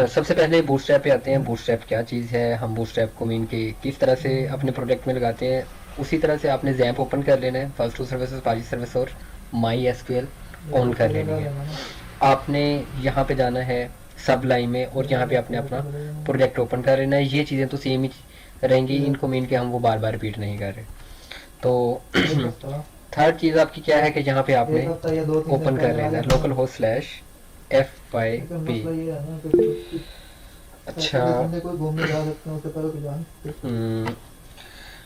सबसे पहले बूटस्ट्रैप पे आते हैं। बूटस्ट्रैप क्या चीज़ है, हम बूटस्ट्रैप को मीन के किस तरह से अपने प्रोजेक्ट में लगाते हैं। उसी तरह से आपने जैम्प ओपन कर लेना है, फर्स्ट टू सर्विसेज, पाजी सर्विस और माई एसक्यूएल ऑन कर लेनी है। आपने यहाँ पे जाना है सब लाइन में और यहाँ पे आपने अपना प्रोजेक्ट ओपन कर लेना है। ये चीज़ें तो सेम ही रहेंगी, इनको मीन के हम वो बार बार रिपीट नहीं कर रहे। तो थर्ड चीज़ आपकी क्या है कि यहाँ पे आपने ओपन कर लेना है लोकल होस्ट स्लैश FYP। अच्छा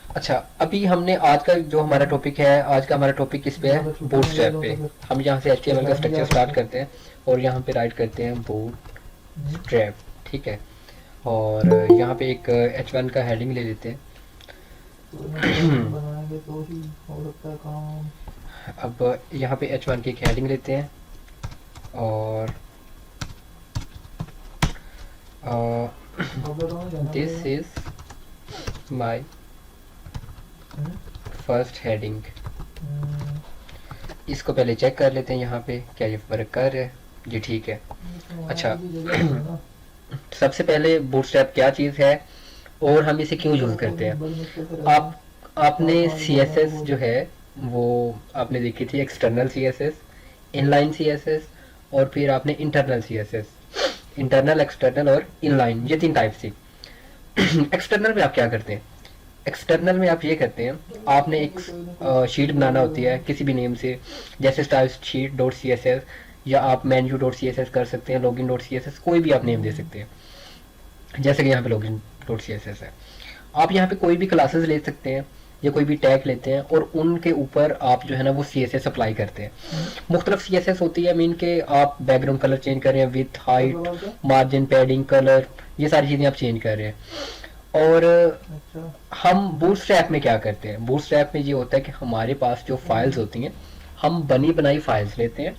अच्छा, अभी हमने आज का जो हमारा टॉपिक है, आज का हमारा टॉपिक किस पे है, बूटस्ट्रैप पे। हम यहाँ से HTML का स्ट्रक्चर स्टार्ट करते हैं और यहाँ पे राइट करते हैं बूटस्ट्रैप, ठीक है। और यहाँ पे एक H1 का हेडिंग ले लेते हैं। अब यहाँ पे H1 की एक हेडिंग लेते हैं और this is my first heading. इसको पहले चेक कर लेते हैं यहाँ पे क्या ये वर्क कर रहा है। जी ठीक है। अच्छा सबसे पहले बूटस्ट्रैप क्या चीज़ है और हम इसे क्यों यूज़ करते हैं। आपने CSS जो है वो आपने देखी थी, एक्सटर्नल CSS, इनलाइन CSS और फिर आपने इंटरनल CSS। इंटरनल, एक्सटर्नल और इनलाइन, ये 3 टाइप थी। एक्सटर्नल में आप क्या करते हैं, एक्सटर्नल में आप ये करते हैं, आपने एक शीट बनाना होती है किसी भी नेम से, जैसे स्टाइल शीट डॉट CSS या आप मेन्यू डॉट CSS कर सकते हैं, लॉगिन डॉट CSS, कोई भी आप नेम दे सकते हैं। जैसे कि यहाँ पे लॉगिन डॉट CSS है। आप यहाँ पे कोई भी क्लासेस ले सकते हैं या कोई भी टैग लेते हैं और उनके ऊपर आप जो है ना वो CSS अप्लाई करते हैं। मुख्तलिफ CSS होती है, मीन के आप बैकग्राउंड कलर चेंज कर रहे हैं, with, height, margin, padding, colour, ये सारी चीज़ें आप चेंज कर रहे हैं। और हम बूटस्ट्रैप में क्या करते हैं, बूटस्ट्रैप में ये होता है कि हमारे पास जो फाइल्स होती हैं, हम बनी बनाई फाइल्स लेते हैं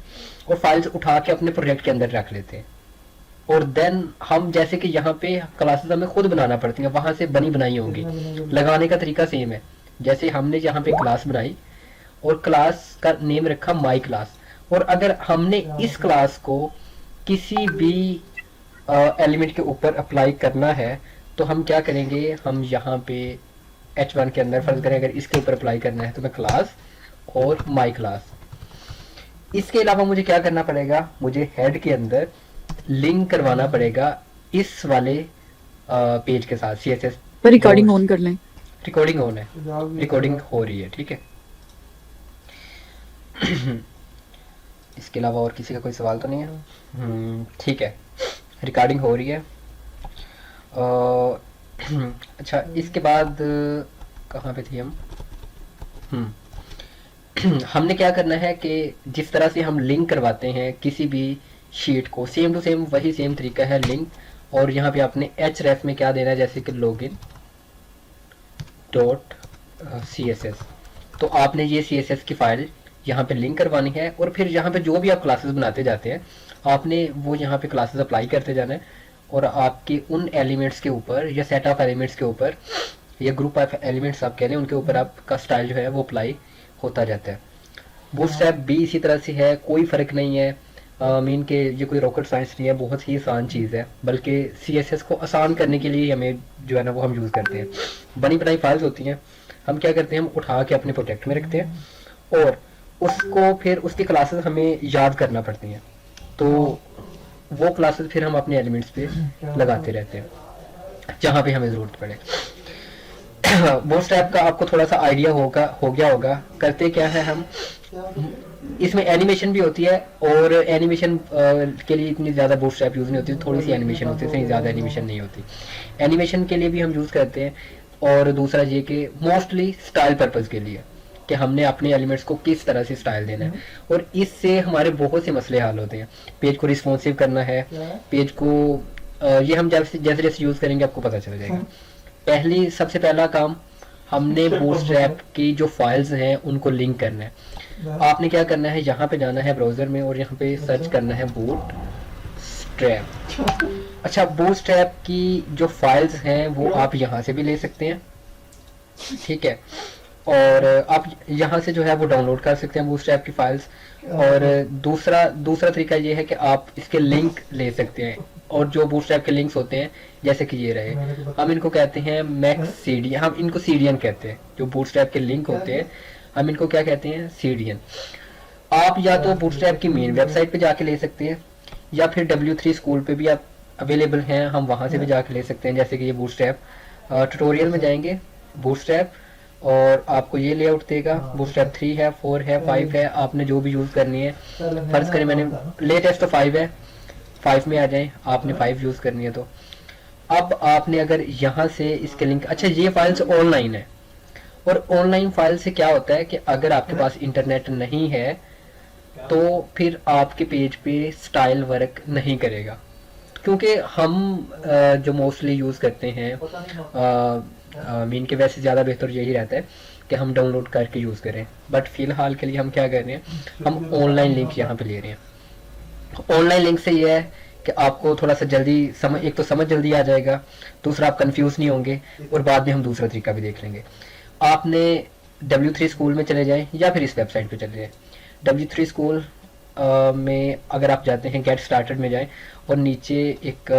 और फाइल्स उठा के अपने प्रोजेक्ट के अंदर रख लेते हैं। और देन हम जैसे कि यहाँ पे क्लासेस हमें खुद बनाना पड़ती हैं, वहां से बनी बनाई होंगी। लगाने का तरीका सेम है, जैसे हमने यहाँ पे क्लास बनाई और क्लास का नेम रखा माई क्लास, और अगर हमने इस क्लास को किसी भी एलिमेंट के ऊपर अप्लाई करना है तो हम क्या करेंगे, हम यहाँ पे H1 के अंदर फर्ज करें अगर इसके ऊपर अप्लाई करना है तो मैं क्लास और माई क्लास। इसके अलावा मुझे क्या करना पड़ेगा, मुझे हेड के अंदर लिंक करवाना पड़ेगा इस वाले पेज के साथ CSS पर रिकॉर्डिंग ऑन कर लें। रिकॉर्डिंग ऑन है, रिकॉर्डिंग हो रही है, ठीक है। इसके अलावा और किसी का कोई सवाल तो नहीं है, ठीक है, रिकॉर्डिंग हो रही है। अच्छा इसके बाद कहाँ पे थे हम, हमने क्या करना है कि जिस तरह से हम लिंक करवाते हैं किसी भी शीट को, सेम टू सेम वही सेम तरीका है लिंक। और यहाँ पे आपने href में क्या देना है, जैसे कि लॉगिन डॉट CSS, तो आपने ये CSS की फाइल यहाँ पे लिंक करवानी है। और फिर यहाँ पे जो भी आप क्लासेस बनाते जाते हैं आपने वो यहाँ पे क्लासेस अप्लाई करते जाना है और आपके उन एलिमेंट्स के ऊपर या सेट ऑफ एलिमेंट्स के ऊपर या ग्रुप ऑफ एलिमेंट्स आप कह रहे हैं उनके ऊपर आपका स्टाइल जो है वो अप्लाई होता जाता है। बूटस्ट्रैप भी इसी तरह से है, कोई फ़र्क नहीं है। मीन के ये कोई रॉकेट साइंस नहीं है, बहुत ही आसान चीज़ है, बल्कि CSS को आसान करने के लिए हमें जो है ना वो हम यूज़ करते हैं। बनी बनाई फाइल्स होती हैं, हम क्या करते हैं, हम उठा के अपने प्रोजेक्ट में रखते हैं और उसको फिर उसकी क्लासेस हमें याद करना पड़ती हैं, तो वो क्लासेस फिर हम अपने एलिमेंट्स पे लगाते रहते हैं जहाँ पे हमें ज़रूरत पड़े। बूटस्ट्रैप का आपको थोड़ा सा आइडिया हो गया होगा। करते क्या है, हम इसमें एनिमेशन भी होती है और एनिमेशन के लिए इतनी ज़्यादा बूटस्ट्रैप यूज़ नहीं होती, थोड़ी सी एनिमेशन होती है, इतनी ज़्यादा एनिमेशन नहीं होती। एनिमेशन के लिए भी हम यूज़ करते हैं और दूसरा ये कि मोस्टली स्टाइल पर्पज़ के लिए कि हमने अपने एलिमेंट्स को किस तरह से स्टाइल देना है, और इससे हमारे बहुत से मसले हल होते हैं। पेज को रिस्पॉन्सिव करना है, पेज को ये हम जैसे जैसे यूज़ करेंगे आपको पता चल जाएगा। सबसे पहला काम हमने बूटस्ट्रैप की जो फाइल्स हैं उनको लिंक करना है। आपने क्या करना है, यहाँ पे जाना है ब्राउज़र में और यहाँ पे सर्च करना है बूटस्ट्रैप। अच्छा बूटस्ट्रैप की जो फाइल्स हैं वो आप यहाँ से भी ले सकते हैं, ठीक है, और आप यहाँ से जो है वो डाउनलोड कर सकते हैं बूटस्ट्रैप की फाइल्स। और दूसरा तरीका ये है कि आप इसके लिंक ले सकते हैं, और जो बूटस्ट्रैप के लिंक्स होते हैं जैसे कि ये रहे, हम इनको कहते हैं मैक्स सीडियन, हम इनको सीडियन कहते हैं। जो बूटस्ट्रैप के लिंक होते हैं हम इनको क्या कहते हैं, सीडियन। आप या तो बूटस्ट्रैप की मेन वेबसाइट पे जाके ले सकते हैं, या फिर W3 स्कूल पे भी आप अवेलेबल हैं, हम वहाँ से भी जाके ले सकते हैं। जैसे कि ये बूटस्ट्रैप ट्यूटोरियल में जाएंगे बूटस्ट्रैप, और आपको ये लेआउट देगा। बूटस्ट्रैप 3 है, 4 है, 5 है, आपने जो भी यूज़ करनी है। फर्ज करें मैंने लेटेस्ट तो 5 है, 5 में आ जाए, आपने 5 यूज़ करनी है। तो अब आपने अगर यहाँ से इसके लिंक, अच्छा ये फाइल्स ऑनलाइन है, और ऑनलाइन फाइल से क्या होता है कि अगर आपके पास इंटरनेट नहीं है तो फिर आपके पेज पे स्टाइल वर्क नहीं करेगा, क्योंकि हम जो मोस्टली यूज़ करते हैं मीन के वैसे ज़्यादा बेहतर यही रहता है कि हम डाउनलोड करके यूज़ करें, बट फिलहाल के लिए हम क्या कर रहे हैं, हम ऑनलाइन लिंक यहाँ पे ले रहे हैं। ऑनलाइन लिंक से ये है कि आपको थोड़ा सा जल्दी समझ, एक तो समझ जल्दी आ जाएगा, दूसरा आप कंफ्यूज नहीं होंगे, और बाद में हम दूसरा तरीका भी देख लेंगे। आपने W3 स्कूल में चले जाएं या फिर इस वेबसाइट पे चले जाएं। W3 स्कूल में अगर आप जाते हैं गेट स्टार्टेड में जाएं, और नीचे एक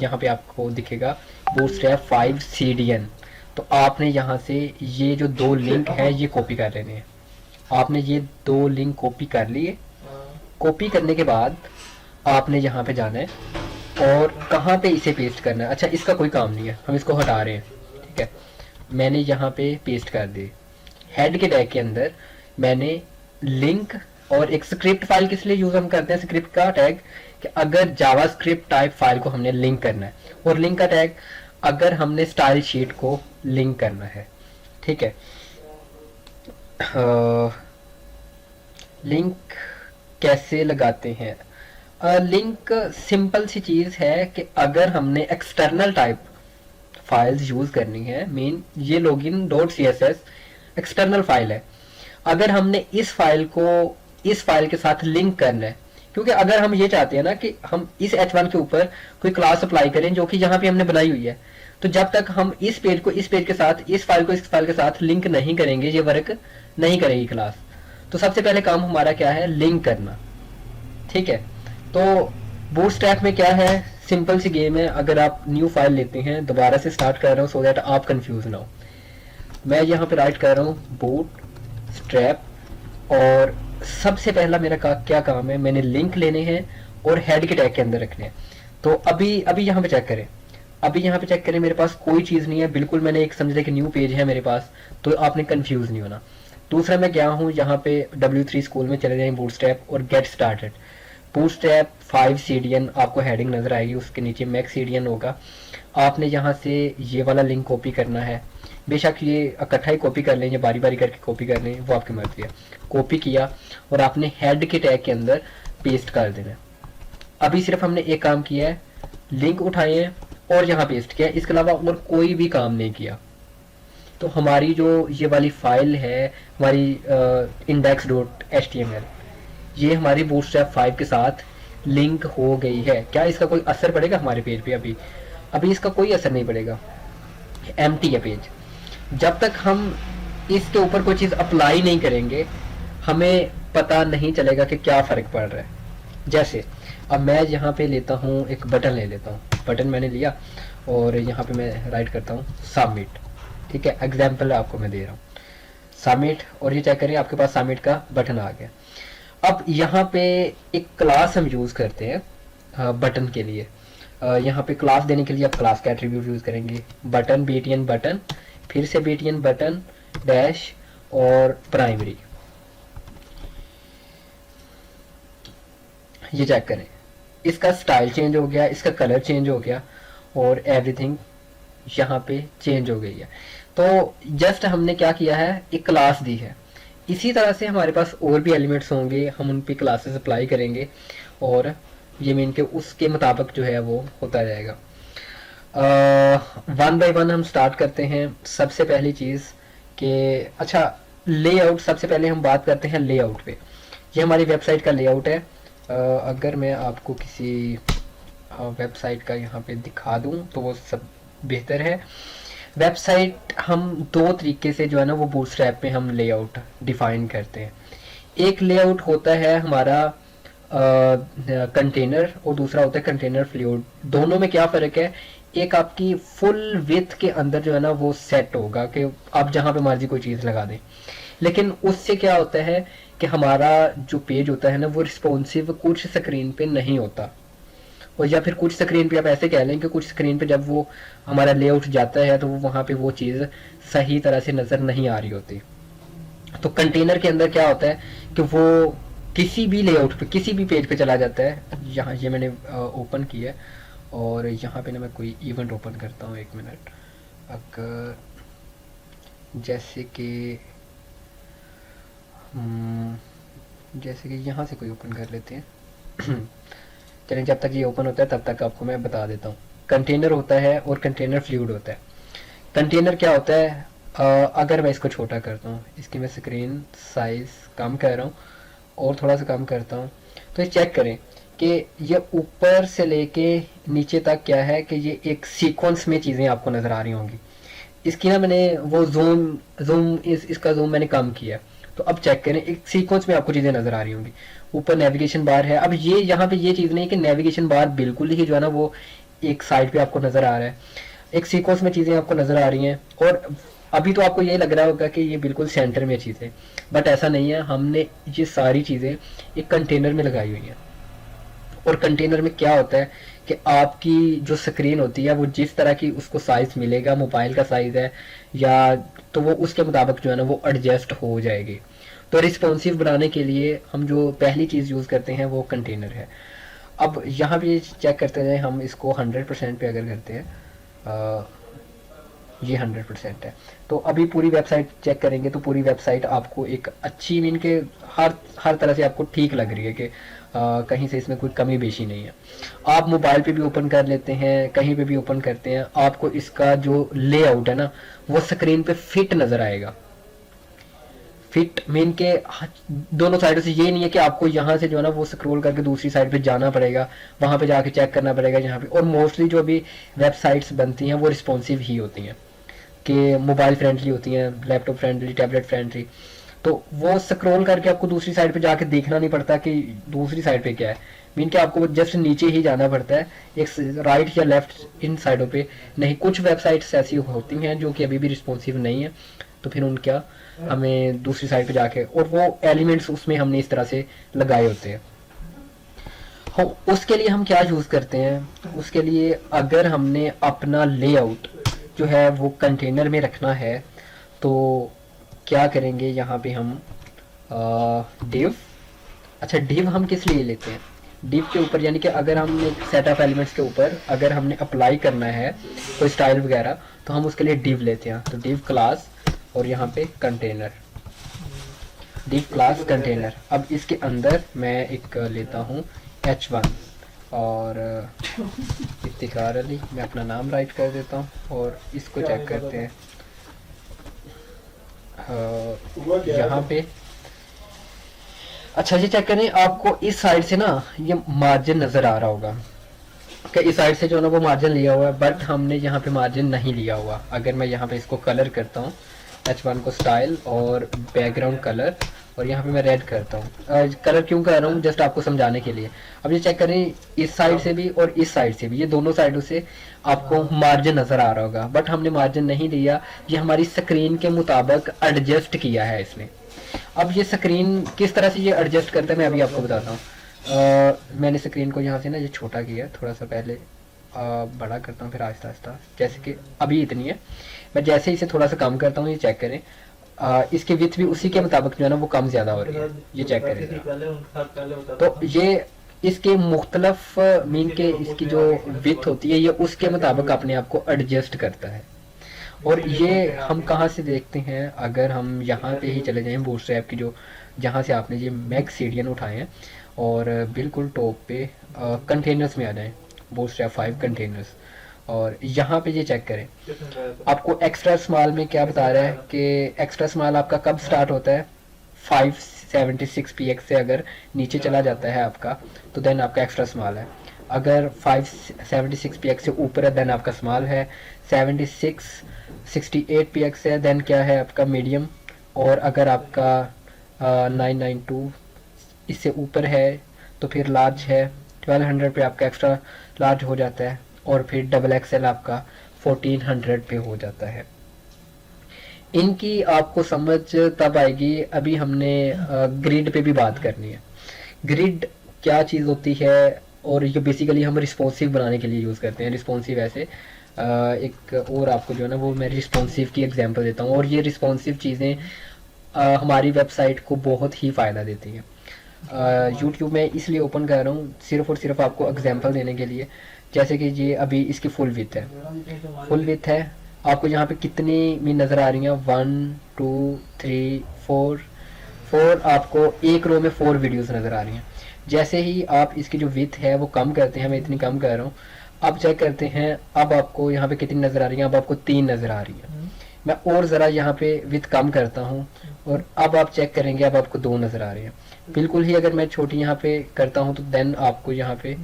यहाँ पे आपको दिखेगा बूटस्ट्रैप 5 CDN। तो आपने यहाँ से ये जो 2 लिंक है ये कॉपी कर लेने हैं। आपने ये 2 लिंक कॉपी कर लिए। कॉपी करने के बाद आपने यहाँ पे जाना है और कहाँ पे इसे पेस्ट करना है। अच्छा, इसका कोई काम नहीं है, हम इसको हटा रहे हैं, ठीक है। मैंने यहाँ पे पेस्ट कर दी। हेड के टैग के अंदर मैंने लिंक और एक स्क्रिप्ट फाइल, किस लिए यूज हम करते हैं स्क्रिप्ट का टैग, कि अगर जावास्क्रिप्ट टाइप फाइल को हमने लिंक करना है, और लिंक का टैग अगर हमने स्टाइल शीट को लिंक करना है, ठीक है। लिंक कैसे लगाते हैं? लिंक सिंपल सी चीज है कि अगर हमने एक्सटर्नल टाइप फाइल्स यूज करनी है, मीन ये login.css एक्सटर्नल फाइल है, अगर हमने इस फाइल को इस फाइल के साथ लिंक करना है, क्योंकि अगर हम ये चाहते हैं ना कि हम इस h1 के ऊपर कोई क्लास अप्लाई करें जो कि यहाँ पे हमने बनाई हुई है, तो जब तक हम इस पेज को इस पेज के साथ, इस फाइल को इस फाइल के साथ लिंक नहीं करेंगे, ये वर्क नहीं करेगी क्लास। तो सबसे पहले काम हमारा क्या है, लिंक करना, ठीक है। तो बूटस्ट्रैप में क्या है, सिंपल सी गेम है। अगर आप न्यू फाइल लेते हैं, दोबारा से स्टार्ट कर रहा हूँ सो दैट आप कंफ्यूज ना हो। मैं यहाँ पे राइट कर रहा हूँ बूटस्ट्रैप, और सबसे पहला मेरा क्या काम है, मैंने लिंक लेने हैं और हेड के टैग के अंदर रखने हैं। तो अभी यहाँ पे चेक करें, अभी यहाँ पे चेक करें, मेरे पास कोई चीज़ नहीं है बिल्कुल। मैंने एक समझ लें कि न्यू पेज है मेरे पास, तो आपने कंफ्यूज नहीं होना। दूसरा मैं गया हूँ यहाँ पे W3 स्कूल में चले जाएं बूटस्ट्रैप और गेट स्टार्टेड। बूटस्ट्रैप 5 CDN आपको हेडिंग नजर आएगी, उसके नीचे मैक्स CDN होगा। आपने यहाँ से ये वाला लिंक कॉपी करना है, बेशक ये इकट्ठा ही कॉपी कर लें या बारी बारी करके कॉपी कर लें, वो आपकी मर्जी है। कॉपी किया और आपने हेड के टैग के अंदर पेस्ट कर देना। अभी सिर्फ हमने एक काम किया है, लिंक उठाए हैं और यहाँ पेस्ट किया, इसके अलावा और कोई भी काम नहीं किया। तो हमारी जो ये वाली फाइल है, हमारी index.html, ये हमारी बूटस्ट्रैप 5 के साथ लिंक हो गई है। क्या इसका कोई असर पड़ेगा हमारे पेज पे? अभी इसका कोई असर नहीं पड़ेगा, एम्प्टी है पेज। जब तक हम इसके ऊपर कोई चीज़ अप्लाई नहीं करेंगे, हमें पता नहीं चलेगा कि क्या फ़र्क पड़ रहा है। जैसे अब मैं यहाँ पे लेता हूँ, एक बटन ले लेता हूँ, बटन मैंने लिया और यहाँ पे मैं राइट करता हूँ सबमिट, ठीक है। एग्जाम्पल आपको मैं दे रहा हूँ, सबमिट, और ये चेक करिए आपके पास सबमिट का बटन आ गया। अब यहाँ पे एक क्लास हम यूज़ करते हैं बटन के लिए। यहाँ पे क्लास देने के लिए आप क्लास का एट्रीब्यूट यूज़ करेंगे, बटन BTN बटन, फिर से BTN बटन डैश और प्राइमरी। ये चेक करें, इसका स्टाइल चेंज हो गया, इसका कलर चेंज हो गया और एवरीथिंग यहाँ पे चेंज हो गई है। तो जस्ट हमने क्या किया है, एक क्लास दी है। इसी तरह से हमारे पास और भी एलिमेंट्स होंगे, हम उन पे क्लासेस अप्लाई करेंगे और ये मीन के उसके मुताबिक जो है वो होता जाएगा। वन बाय वन हम स्टार्ट करते हैं। सबसे पहली चीज़ कि अच्छा, लेआउट, सबसे पहले हम बात करते हैं लेआउट पे। ये हमारी वेबसाइट का लेआउट है। अगर मैं आपको किसी वेबसाइट का यहाँ पे दिखा दूँ तो वो सब बेहतर है। वेबसाइट हम 2 तरीके से जो है ना वो बूटस्ट्रैप में हम लेआउट डिफाइन करते हैं। एक लेआउट होता है हमारा कंटेनर और दूसरा होता है कंटेनर फ्लूइड। दोनों में क्या फ़र्क है, एक आपकी फुल विड्थ के अंदर जो है ना वो सेट होगा कि आप जहाँ पे मर्जी कोई चीज़ लगा दें, लेकिन उससे क्या होता है कि हमारा जो पेज होता है ना वो रिस्पॉन्सिव कुछ स्क्रीन पे नहीं होता, और या फिर कुछ स्क्रीन पे आप ऐसे कह लें कि कुछ स्क्रीन पे जब वो हमारा लेआउट जाता है तो वो वहाँ पे वो चीज़ सही तरह से नज़र नहीं आ रही होती। तो कंटेनर के अंदर क्या होता है कि वो किसी भी लेआउट पे किसी भी पेज पे चला जाता है। यहाँ ये मैंने ओपन किया है और यहाँ पे ना मैं कोई इवेंट ओपन करता हूँ, 1 मिनट। अगर जैसे कि जैसे कि यहाँ से कोई ओपन कर लेते हैं चलिए, जब तक ये ओपन होता है तब तक आपको मैं बता देता हूँ। कंटेनर होता है और कंटेनर फ्लूइड होता है। कंटेनर क्या होता है, अगर मैं इसको छोटा करता हूँ, इसकी मैं स्क्रीन साइज कम कर रहा हूँ और थोड़ा सा कम करता हूँ, तो ये चेक करें कि ये ऊपर से लेके नीचे तक क्या है कि ये एक सीक्वेंस में चीज़ें आपको नज़र आ रही होंगी। इसकी ना मैंने वो इसका जूम मैंने कम किया, तो अब चेक करें एक सीक्वेंस में आपको चीज़ें नज़र आ रही होंगी। ऊपर नेविगेशन बार है। अब ये यहाँ पे ये चीज़ नहीं कि नेविगेशन बार बिल्कुल ही जो है ना वो एक साइड पे आपको नज़र आ रहा है, एक सीक्वेंस में चीज़ें आपको नज़र आ रही हैं। और अभी तो आपको ये लग रहा होगा कि ये बिल्कुल सेंटर में चीज़ें, बट ऐसा नहीं है। हमने ये सारी चीज़ें एक कंटेनर में लगाई हुई हैं, और कंटेनर में क्या होता है कि आपकी जो स्क्रीन होती है वो जिस तरह की उसको साइज मिलेगा, मोबाइल का साइज है या, तो वो उसके मुताबिक जो है ना वो एडजस्ट हो जाएगी। तो रिस्पॉन्सिव बनाने के लिए हम जो पहली चीज़ यूज़ करते हैं वो कंटेनर है। अब यहाँ पे चेक करते हैं, हम इसको 100% पे अगर करते हैं, ये 100% है, तो अभी पूरी वेबसाइट चेक करेंगे तो पूरी वेबसाइट आपको एक अच्छी मीन के हर तरह से आपको ठीक लग रही है कि कहीं से इसमें कोई कमी बेशी नहीं है। आप मोबाइल पे भी ओपन कर लेते हैं, कहीं पे भी ओपन करते हैं, आपको इसका जो लेआउट है ना वो स्क्रीन पे फिट नज़र आएगा। फिट मीन के दोनों साइडों से, ये नहीं है कि आपको यहाँ से जो है ना वो स्क्रॉल करके दूसरी साइड पे जाना पड़ेगा, वहाँ पे जाके चेक करना पड़ेगा यहाँ पे। और मोस्टली जो अभी वेबसाइट्स बनती हैं वो रिस्पॉन्सिव ही होती हैं कि मोबाइल फ्रेंडली होती हैं, लैपटॉप फ्रेंडली, टैबलेट फ्रेंडली, तो वो स्क्रॉल करके आपको दूसरी साइड पे जाके देखना नहीं पड़ता कि दूसरी साइड पे क्या है। मीन कि आपको जस्ट नीचे ही जाना पड़ता है, एक राइट या लेफ्ट इन साइडों पे नहीं। कुछ वेबसाइट्स ऐसी होती हैं जो कि अभी भी रिस्पॉन्सिव नहीं है, तो फिर उनका हमें दूसरी साइड पे जाके, और वो एलिमेंट्स उसमें हमने इस तरह से लगाए होते हैं। हम उसके लिए हम क्या यूज़ करते हैं, उसके लिए अगर हमने अपना लेआउट जो है वो कंटेनर में रखना है तो क्या करेंगे, यहाँ पे हम डिव, अच्छा डिव हम किस लिए लेते हैं, डिव के ऊपर यानी कि अगर हमने सेट ऑफ एलिमेंट्स के ऊपर अगर हमने अप्लाई करना है कोई स्टाइल वगैरह तो हम उसके लिए डिव लेते हैं। तो डिव क्लास और यहाँ पे कंटेनर, डिव क्लास कंटेनर। अब इसके अंदर मैं एक लेता हूँ h1 और इफ्तिखार अली, मैं अपना नाम राइट कर देता हूँ और इसको चेक करते हैं। यहाँ पे अच्छा ये चेक करें, आपको इस साइड से ना ये मार्जिन नज़र आ रहा होगा कि इस साइड से जो है ना वो मार्जिन लिया हुआ है, बट हमने यहाँ पे मार्जिन नहीं लिया हुआ। अगर मैं यहाँ पे इसको कलर करता हूँ, h1 को स्टाइल और बैकग्राउंड कलर, और यहाँ पे मैं रेड करता हूँ। कलर क्यों कर रहा हूँ, जस्ट आपको समझाने के लिए। अब ये चेक करें, इस साइड से भी और इस साइड से भी, ये दोनों साइडों से आपको मार्जिन नज़र आ रहा होगा, बट हमने मार्जिन नहीं लिया, ये हमारी स्क्रीन के मुताबिक एडजस्ट किया है इसने। अब ये स्क्रीन किस तरह से ये एडजस्ट करता है मैं अभी आपको बताता हूँ। मैंने स्क्रीन को यहाँ से ना ये छोटा किया, थोड़ा सा पहले बड़ा करता हूँ, फिर आहिस्ता आहिस्ता, जैसे कि अभी इतनी है, मैं जैसे इसे थोड़ा सा कम करता हूँ, ये चेक करें इसकी विड्थ भी उसी के मुताबिक जो है ना वो कम ज़्यादा हो रही है, ये चेक करें। तो ये इसके मुख्तलफ मीन के इसकी जो विड्थ होती है ये उसके मुताबिक अपने आप को एडजस्ट करता है। और ये हम कहाँ से देखते हैं, अगर हम यहाँ पे ही चले जाएं बूटस्ट्रैप की जो, जहाँ से आपने ये मैक्स सीडियन उठाए हैं और बिल्कुल टॉप पे कंटेनर्स में आ जाएं, बूटस्ट्रैप 5 कंटेनर्स, और यहाँ पे ये चेक करें, आपको एक्स्ट्रा स्मॉल में क्या बता रहा है कि एक्स्ट्रा स्मॉल आपका कब स्टार्ट होता है, 576 px से अगर नीचे चला जाता है आपका तो देन आपका एक्स्ट्रा स्मॉल है। अगर 576 px से ऊपर है देन आपका स्मॉल है, 68 px है देन क्या है आपका मीडियम, और अगर आपका 992 इससे ऊपर है तो फिर लार्ज है 1200 पे आपका एक्स्ट्रा लार्ज हो जाता है, और फिर डबल एक्सएल आपका 1400 पे हो जाता है। इनकी आपको समझ तब आएगी, अभी हमने ग्रिड पे भी बात करनी है। ग्रिड क्या चीज़ होती है, और ये बेसिकली हम रिस्पॉन्सिव बनाने के लिए यूज़ करते हैं। रिस्पॉन्सिव ऐसे एक और आपको जो है ना वो मैं रिस्पॉन्सिव की एग्जांपल देता हूँ, और ये रिस्पॉन्सिव चीज़ें हमारी वेबसाइट को बहुत ही फ़ायदा देती हैं। यूट्यूब में इसलिए ओपन कर रहा हूँ सिर्फ और सिर्फ आपको एग्जांपल देने के लिए। जैसे कि ये अभी इसकी फुल विड्थ है, फुल विड्थ है, आपको यहाँ पे कितनी भी नज़र आ रही हैं, 1 2 3 4 आपको एक रो में 4 वीडियोस नज़र आ रही हैं। जैसे ही आप इसकी जो विड्थ है वो कम करते हैं, मैं इतनी कम कर रहा हूँ, अब चेक करते हैं, अब आपको यहाँ पे कितनी नज़र आ रही है, अब आपको 3 नज़र आ रही है। मैं और ज़रा यहाँ पे विड्थ कम करता हूँ, और अब आप चेक करेंगे, अब आपको 2 नज़र आ रही है। बिल्कुल ही अगर मैं छोटी यहाँ पे करता हूँ तो देन आपको यहाँ पे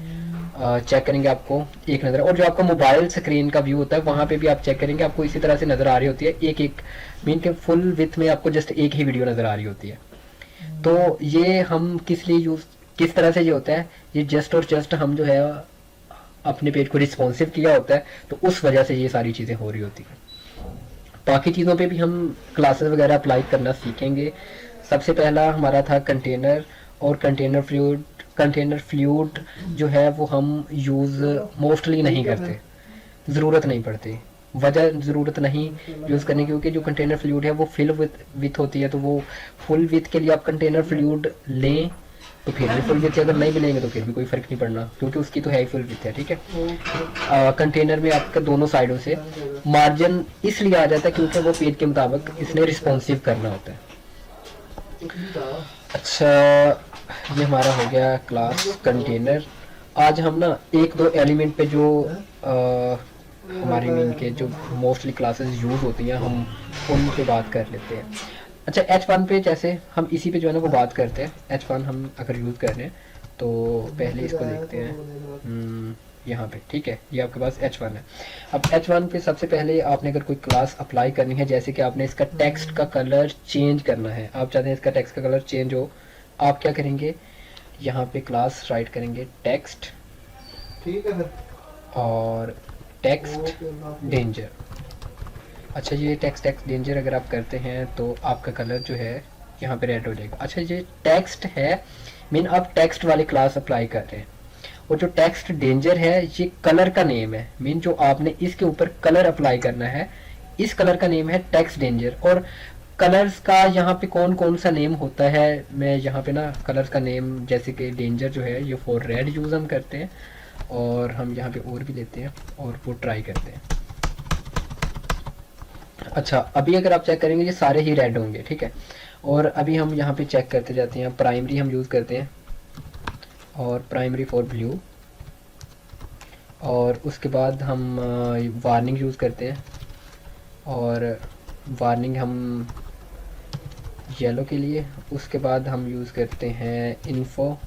चेक करेंगे आपको एक नज़र, और जो आपका मोबाइल स्क्रीन का व्यू होता है वहाँ पे भी आप चेक करेंगे आपको इसी तरह से नज़र आ रही होती है, एक एक मीन के फुल विड्थ में आपको जस्ट एक ही वीडियो नज़र आ रही होती है। तो ये हम किस तरह से ये होता है, ये जस्ट और जस्ट हम जो है अपने पेज को रिस्पॉन्सिव किया होता है, तो उस वजह से ये सारी चीज़ें हो रही होती हैं। बाकी चीज़ों पे भी हम क्लासेस वगैरह अप्लाई करना सीखेंगे। सबसे पहला हमारा था कंटेनर, और कंटेनर फ्लूइड जो है वो हम यूज़ मोस्टली नहीं करते, ज़रूरत नहीं पड़ती। वजह ज़रूरत नहीं यूज़ करने की, क्योंकि जो कंटेनर फ्लूइड है वो फिल विथ होती है, तो वो फुल विथ के लिए आप कंटेनर फ्लूइड लें तो फिर भी फुल विथ, अगर नहीं भी लेंगे तो फिर भी कोई फ़र्क नहीं पड़ना, क्योंकि उसकी तो है ही फुल विथ है। ठीक है। कंटेनर में आपका दोनों साइडों से मार्जिन इसलिए आ जाता है क्योंकि वो पेज के मुताबिक इसने रिस्पॉन्सिव करना होता है। अच्छा, ये हमारा हो गया क्लास कंटेनर। आज हम ना एक दो एलिमेंट पे जो हमारी मीन के जो मोस्टली क्लासेस यूज़ होती हैं हम उन पे बात कर लेते हैं। अच्छा, H1 पे जैसे हम इसी पे जो है ना वो बात करते हैं। H1 हम अगर यूज़ कर रहे हैं तो पहले इसको देखते हैं यहाँ पे। ठीक है, ये आपके पास H1 है। अब H1 पे सबसे पहले आपने अगर कोई क्लास अप्लाई करनी है, जैसे कि आपने इसका टेक्स्ट का कलर चेंज करना है, आप चाहते हैं इसका टेक्स्ट का कलर चेंज हो, आप क्या करेंगे, यहाँ पे क्लास राइट करेंगे टेक्स्ट, ठीक है, और टेक्स्ट डेंजर। अच्छा, ये टेक्स्ट डेंजर अगर आप करते हैं तो आपका कलर जो है यहाँ पे रेड हो जाएगा। अच्छा, ये टेक्स्ट है, मीन आप टेक्स्ट वाली क्लास अप्लाई कर रहे हैं, और जो टेक्स्ट डेंजर है ये कलर का नेम है, मीन जो आपने इसके ऊपर कलर अप्लाई करना है, इस कलर का नेम है टेक्स्ट डेंजर। और कलर्स का यहाँ पे कौन कौन सा नेम होता है, मैं यहाँ पे ना कलर्स का नेम, जैसे कि डेंजर जो है ये फॉर रेड यूज़ हम करते हैं, और हम यहाँ पे और भी लेते हैं और वो ट्राई करते हैं। अच्छा, अभी अगर आप चेक करेंगे ये सारे ही रेड होंगे। ठीक है, और अभी हम यहाँ पे चेक करते जाते हैं। प्राइमरी हम यूज़ करते हैं, और प्राइमरी फॉर ब्लू, और उसके बाद हम वार्निंग यूज़ करते हैं, और वार्निंग हम येलो के लिए। उसके बाद हम यूज़ करते हैं इन्फो,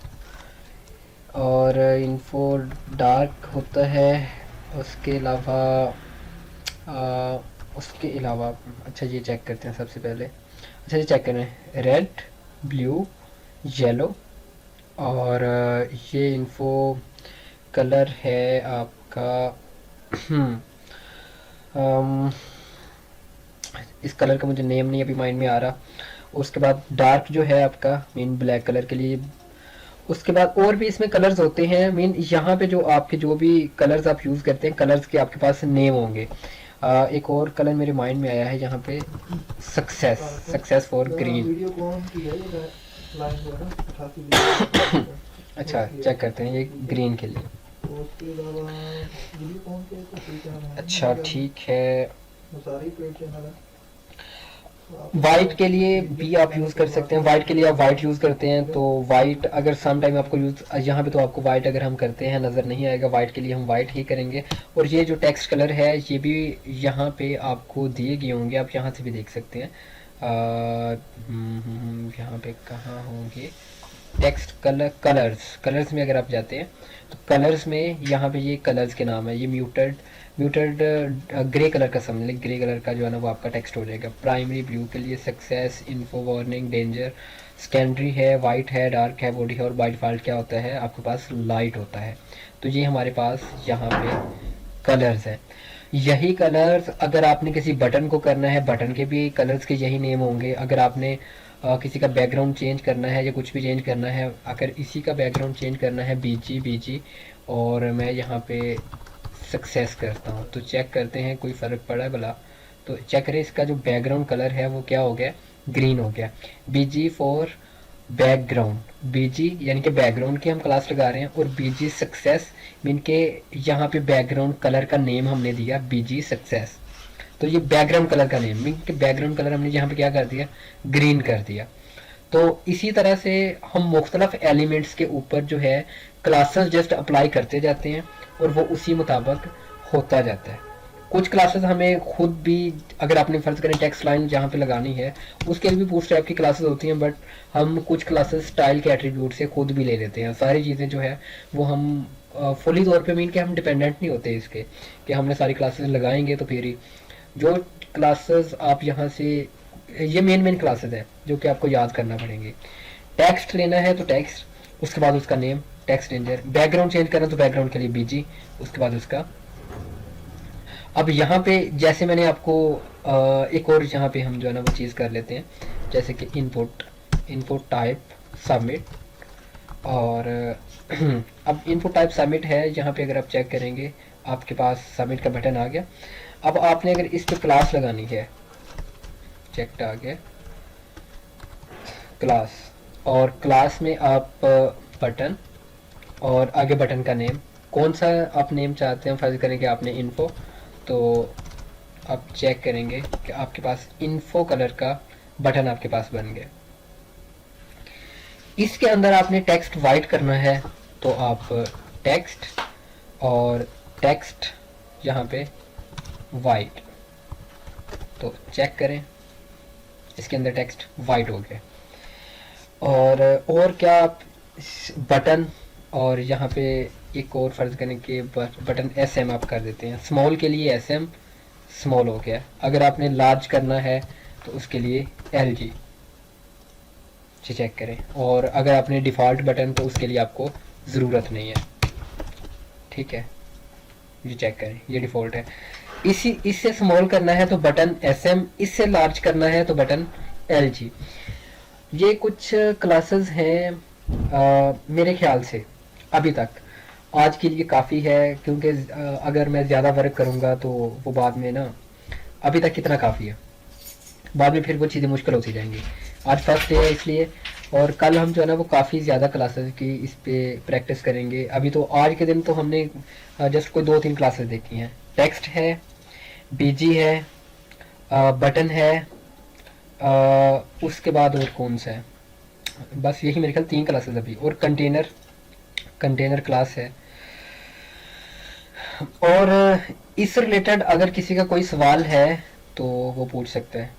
और इन्फो डार्क होता है। उसके अलावा अच्छा, ये चेक करते हैं सबसे पहले। अच्छा, ये चेक करें, रेड, ब्लू, येलो, और ये इन्फो कलर है आपका इस कलर का मुझे नेम नहीं अभी माइंड में आ रहा। उसके बाद डार्क जो है आपका मीन ब्लैक कलर के लिए। उसके बाद और भी इसमें कलर्स होते हैं, मीन यहाँ पे जो आपके जो भी कलर्स आप यूज़ करते हैं, कलर्स के आपके पास नेम होंगे। एक और कलर मेरे माइंड में आया है यहाँ पे, सक्सेस फॉर ग्रीन। अच्छा, चेक करते हैं ये ग्रीन के लिए। अच्छा, ठीक है। वाइट के लिए भी आप यूज़ कर सकते हैं, वाइट के लिए आप वाइट यूज़ करते हैं तो वाइट अगर सम टाइम आपको यूज़, यहाँ पे तो आपको वाइट अगर हम करते हैं नज़र नहीं आएगा, वाइट के लिए हम वाइट ही करेंगे। और ये जो टेक्स्ट कलर है ये भी यहाँ पे आपको दिए गए होंगे, आप यहाँ से भी देख सकते हैं। यहाँ पे कहाँ होंगे, टेक्स्ट कलर्स में अगर आप जाते हैं तो कलर्स में यहाँ पे ये कलर्स के नाम है, ये म्यूटेड ग्रे कलर का समझ लें, ग्रे कलर का जो है ना वो आपका टेक्स्ट हो जाएगा। प्राइमरी ब्लू के लिए success, info, warning, danger. Secondary है, वाइट है, डार्क है, बॉडी है, और बाय डिफ़ॉल्ट क्या होता है आपके पास लाइट होता है। तो ये हमारे पास यहाँ पे कलर्स है। यही कलर्स अगर आपने किसी बटन को करना है, बटन के भी कलर्स के यही नेम होंगे। अगर आपने किसी का बैकग्राउंड चेंज करना है या कुछ भी चेंज करना है, अगर इसी का बैकग्राउंड चेंज करना है बीजी, और मैं यहाँ पे सक्सेस करता हूँ तो चेक करते हैं कोई फ़र्क पड़ा है भला। तो चेक करें, इसका जो बैकग्राउंड कलर है वो क्या हो गया, ग्रीन हो गया। बीजी फॉर बैकग्राउंड, बीजी यानी कि बैकग्राउंड की हम क्लास लगा रहे हैं, और बीजी सक्सेस मीन के यहाँ पे बैकग्राउंड कलर का नेम हमने दिया बीजी सक्सेस। तो ये बैकग्राउंड कलर का नेम मीन के बैकग्राउंड कलर हमने यहाँ पे क्या कर दिया, ग्रीन कर दिया। तो इसी तरह से हम मुख्तलिफ एलिमेंट्स के ऊपर जो है क्लासेस जस्ट अप्लाई करते जाते हैं और वो उसी मुताबिक होता जाता है। कुछ क्लासेस हमें खुद भी, अगर आपने फर्ज करें टेक्स्ट लाइन जहाँ पे लगानी है उसके लिए भी बूटस्ट्रैप की क्लासेस होती हैं, बट हम कुछ क्लासेस स्टाइल के एट्रीब्यूट से खुद भी ले लेते हैं। सारी चीज़ें जो है वो हम फुली तौर पे मीन के हम डिपेंडेंट नहीं होते इसके कि हमने सारी क्लासेस लगाएंगे तो फिर ही। जो क्लासेस आप यहाँ से, ये मेन क्लासेस है जो कि आपको याद करना पड़ेंगे। टेक्स्ट लेना है तो टेक्स्ट, उसके बाद उसका name text ranger. Background change करना तो बैकग्राउंड के लिए बीजी, उसके बाद उसका। अब यहाँ पे जैसे मैंने आपको एक और यहाँ पे हम जो है ना वो चीज़ कर लेते हैं, जैसे कि इनपुट टाइप सबमिट। और अब इनपुट टाइप सबमिट है, यहाँ पे अगर आप चेक करेंगे आपके पास सबमिट का बटन आ गया। अब आपने अगर इस पे क्लास लगानी है, चेक आ गया क्लास, और क्लास में आप बटन और आगे बटन का नेम कौन सा आप नेम चाहते हैं, फर्ज करेंगे आपने इन्फो, तो आप चेक करेंगे कि आपके पास इन्फो कलर का बटन आपके पास बन गया। इसके अंदर आपने टेक्स्ट वाइट करना है तो आप टेक्स्ट और टेक्स्ट यहाँ पे वाइट, तो चेक करें इसके अंदर टेक्स्ट वाइट हो गया। और क्या आप बटन, और यहाँ पे एक और फर्ज करें कि बटन SM आप कर देते हैं, स्मॉल के लिए SM स्मॉल हो गया। अगर आपने लार्ज करना है तो उसके लिए LG, चेक करें। और अगर आपने डिफ़ॉल्ट बटन तो उसके लिए आपको ज़रूरत नहीं है, ठीक है, ये चेक करें ये डिफ़ॉल्ट है। इससे स्मॉल करना है तो बटन SM, इससे लार्ज करना है तो बटन LG। ये कुछ क्लासेस हैं मेरे ख्याल से अभी तक आज के लिए काफ़ी है, क्योंकि अगर मैं ज़्यादा वर्क करूँगा तो वो बाद में ना, अभी तक कितना काफ़ी है, बाद में फिर वो चीज़ें मुश्किल होती जाएंगी। आज फर्स्ट डे है इसलिए, और कल हम जो है ना वो काफ़ी ज़्यादा क्लासेस की इस पे प्रैक्टिस करेंगे। अभी तो आज के दिन तो हमने जस्ट कोई 2-3 क्लासेस देखी हैं। टेक्स्ट है, बीजी है, बटन है, उसके बाद और कौन सा है, बस यही मेरे ख्याल 3 क्लासेस अभी, और कंटेनर क्लास है। और इस रिलेटेड अगर किसी का कोई सवाल है तो वो पूछ सकता है।